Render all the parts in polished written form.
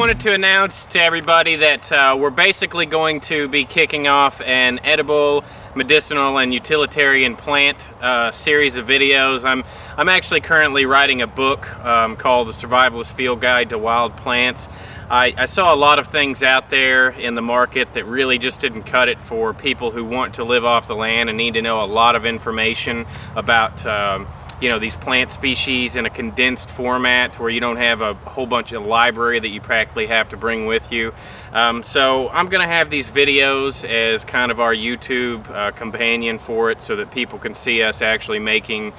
wanted to announce to everybody that we're basically going to be kicking off an edible, medicinal, and utilitarian plant series of videos. I'm actually currently writing a book called The Survivalist Field Guide to Wild Plants. I saw a lot of things out there in the market that really just didn't cut it for people who want to live off the land and need to know a lot of information about these plant species in a condensed format where you don't have a whole bunch of library that you practically have to bring with you. So I'm going to have these videos as kind of our YouTube companion for it so that people can see us actually making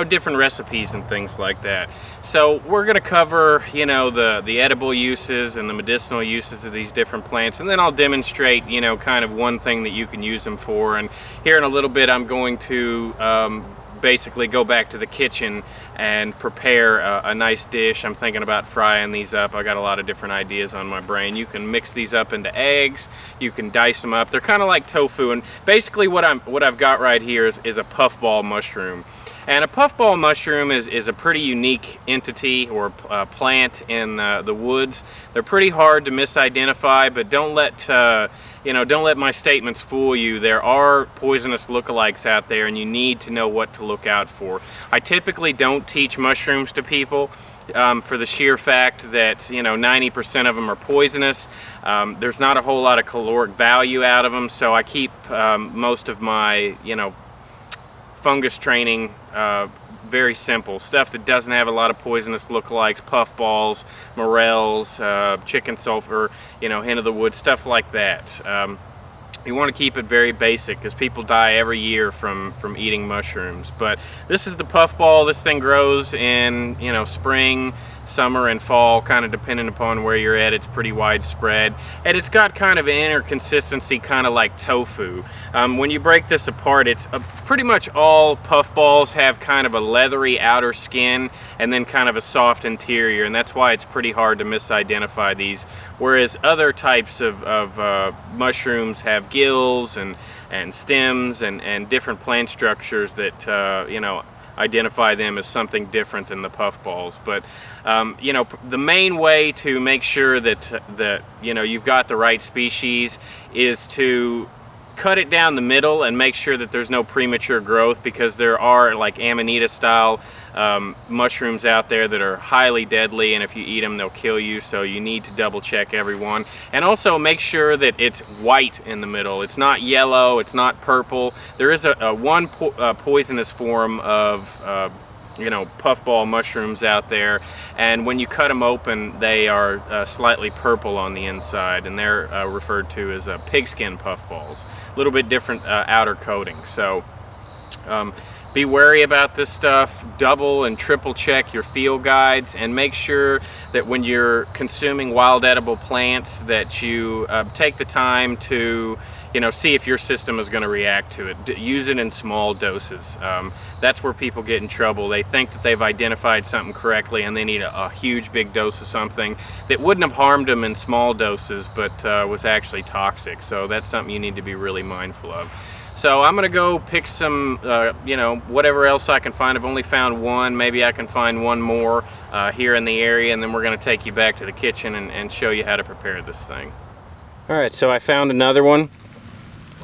different recipes and things like that. So we're going to cover the edible uses and the medicinal uses of these different plants, and then I'll demonstrate kind of one thing that you can use them for. And here in a little bit I'm going to basically go back to the kitchen and prepare a nice dish. I'm thinking about frying these up. I got a lot of different ideas on my brain. You can mix these up into eggs, you can dice them up. They're kind of like tofu, and basically what I've got right here is a puffball mushroom. And a puffball mushroom is a pretty unique entity or plant in the woods. They're pretty hard to misidentify, but don't let my statements fool you. There are poisonous lookalikes out there, and you need to know what to look out for. I typically don't teach mushrooms to people for the sheer fact that 90% of them are poisonous. There's not a whole lot of caloric value out of them, so I keep most of my fungus training very simple stuff that doesn't have a lot of poisonous lookalikes, puffballs, morels, chicken sulfur, hen of the woods, stuff like that. You want to keep it very basic because people die every year from eating mushrooms. But this is the puffball. This thing grows in spring, summer, and fall, kind of depending upon where you're at. It's pretty widespread, and it's got kind of an inner consistency, kind of like tofu. When you break this apart, it's pretty much all puffballs have kind of a leathery outer skin and then kind of a soft interior, and that's why it's pretty hard to misidentify these. Whereas other types of mushrooms have gills and stems and different plant structures that identify them as something different than the puffballs. But the main way to make sure that you've got the right species is to cut it down the middle and make sure that there's no premature growth, because there are like Amanita style mushrooms out there that are highly deadly, and if you eat them they'll kill you, so you need to double check every one. And also make sure that it's white in the middle. It's not yellow, it's not purple. There is one poisonous form of puffball mushrooms out there, and when you cut them open they are slightly purple on the inside, and they're referred to as pigskin puffballs. A little bit different outer coating. So be wary about this stuff. Double and triple check your field guides, and make sure that when you're consuming wild edible plants that you take the time to see if your system is going to react to it. Use it in small doses. That's where people get in trouble. They think that they've identified something correctly and they need a huge big dose of something that wouldn't have harmed them in small doses but was actually toxic. So that's something you need to be really mindful of. So I'm going to go pick some, whatever else I can find. I've only found one. Maybe I can find one more here in the area, and then we're going to take you back to the kitchen and show you how to prepare this thing. Alright, so I found another one.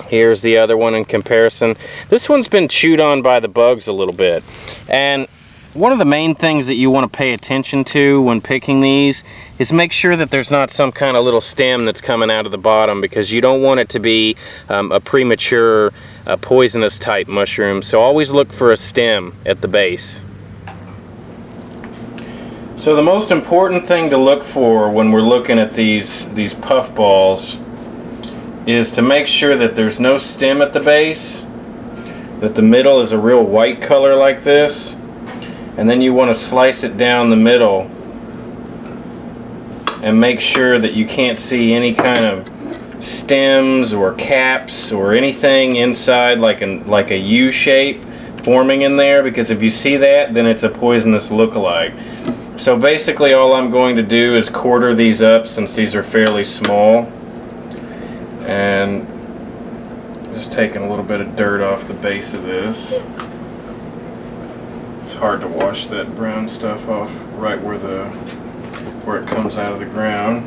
Here's the other one in comparison. This one's been chewed on by the bugs a little bit. And one of the main things that you want to pay attention to when picking these is make sure that there's not some kind of little stem that's coming out of the bottom, because you don't want it to be a premature poisonous type mushroom. So always look for a stem at the base. So the most important thing to look for when we're looking at these puffballs is to make sure that there's no stem at the base, that the middle is a real white color like this, and then you want to slice it down the middle and make sure that you can't see any kind of stems or caps or anything inside like a U shape forming in there, because if you see that, then it's a poisonous lookalike. So basically all I'm going to do is quarter these up, since these are fairly small, and just taking a little bit of dirt off the base of this. It's hard to wash that brown stuff off right where the where it comes out of the ground.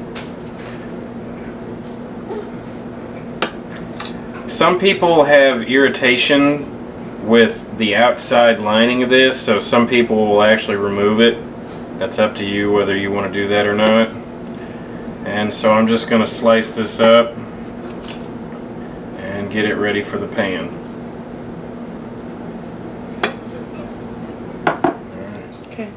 Some people have irritation with the outside lining of this, so some people will actually remove it. That's up to you whether you want to do that or not. And so I'm just going to slice this up and get it ready for the pan. Okay.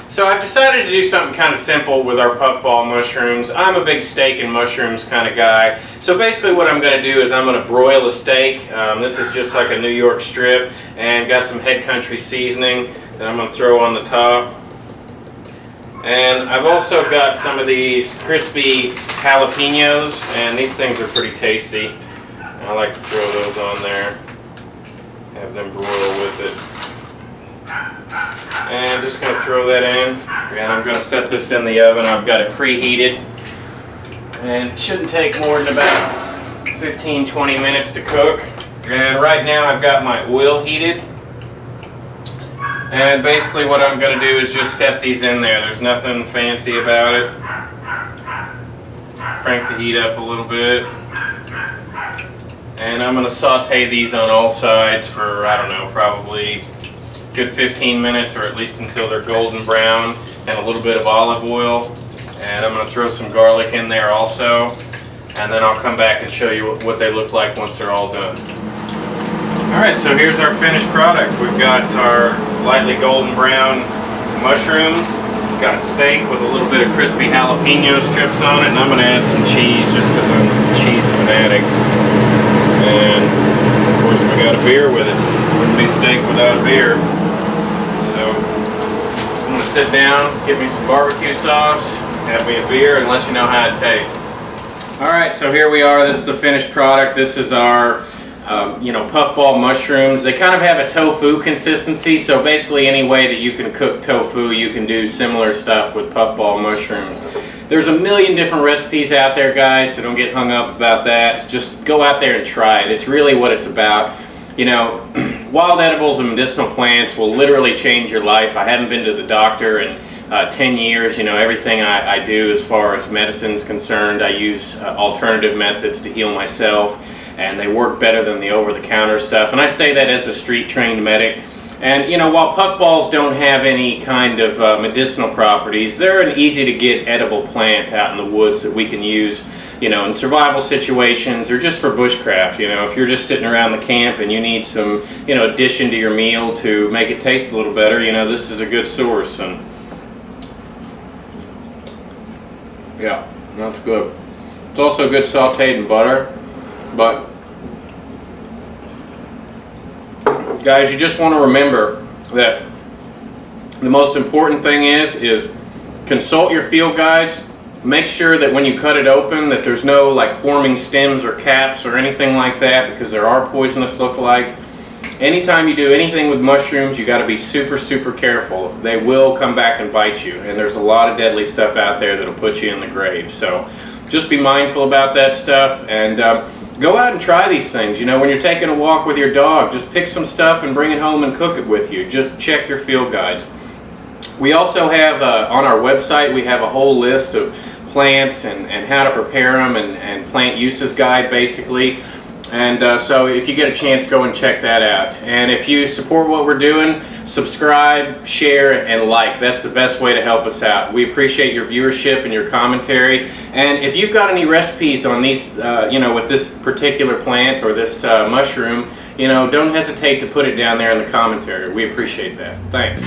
So I've decided to do something kind of simple with our puffball mushrooms. I'm a big steak and mushrooms kind of guy. So basically what I'm going to do is I'm going to broil a steak. This is just like a New York strip, and got some head country seasoning that I'm going to throw on the top. And I've also got some of these crispy jalapenos, and these things are pretty tasty. I like to throw those on there, have them broil with it. And I'm just going to throw that in, and I'm going to set this in the oven. I've got it preheated, and it shouldn't take more than about 15-20 minutes to cook. And right now I've got my oil heated. And basically what I'm going to do is just set these in there. There's nothing fancy about it. Crank the heat up a little bit. And I'm going to saute these on all sides for, I don't know, probably a good 15 minutes, or at least until they're golden brown, and a little bit of olive oil. And I'm going to throw some garlic in there also. And then I'll come back and show you what they look like once they're all done. Alright, so here's our finished product. We've got our lightly golden brown mushrooms. We've got steak with a little bit of crispy jalapeno strips on it, and I'm going to add some cheese just because I'm a cheese fanatic. And of course we got a beer with it. Wouldn't be steak without a beer. So I'm going to sit down, get me some barbecue sauce, have me a beer, and let you know how it tastes. Alright, so here we are. This is the finished product. This is our puffball mushrooms. They kind of have a tofu consistency, so basically any way that you can cook tofu, you can do similar stuff with puffball mushrooms. There's a million different recipes out there, guys, so don't get hung up about that. Just go out there and try it. It's really what it's about. You know, wild edibles and medicinal plants will literally change your life. I haven't been to the doctor in 10 years. You know, everything I do as far as medicine is concerned, I use alternative methods to heal myself, and they work better than the over-the-counter stuff. And I say that as a street-trained medic. And you know, while puffballs don't have any kind of medicinal properties, they're an easy-to-get edible plant out in the woods that we can use, you know, in survival situations or just for bushcraft. You know, if you're just sitting around the camp and you need some, you know, addition to your meal to make it taste a little better, you know, this is a good source. And yeah, that's good. It's also good sauteed in butter. But guys, you just want to remember that the most important thing is consult your field guides. Make sure that when you cut it open that there's no like forming stems or caps or anything like that, because there are poisonous lookalikes. Anytime you do anything with mushrooms, you got to be super careful. They will come back and bite you, and there's a lot of deadly stuff out there that'll put you in the grave. So just be mindful about that stuff, and go out and try these things. You know, when you're taking a walk with your dog, just pick some stuff and bring it home and cook it with you. Just check your field guides. We also have, on our website, we have a whole list of plants and how to prepare them, and plant uses guide basically. And so if you get a chance, go and check that out. And if you support what we're doing, subscribe, share, and like. That's the best way to help us out. We appreciate your viewership and your commentary. And if you've got any recipes on these, with this particular plant or this mushroom, don't hesitate to put it down there in the commentary. We appreciate that. Thanks.